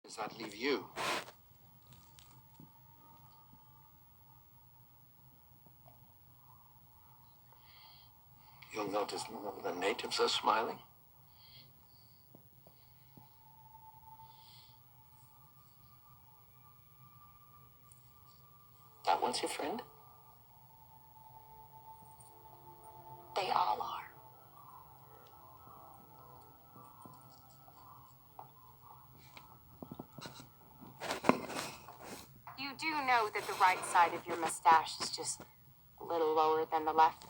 Does that leave you? You'll notice none of the natives are smiling. That one's your friend? They all are. You do know that the right side of your mustache is just a little lower than the left.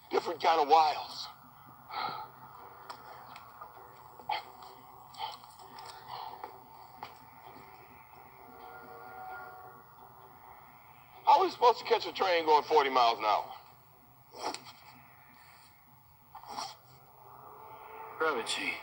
Different kind of wiles. How are we supposed to catch a train going 40 miles an hour? Gravity.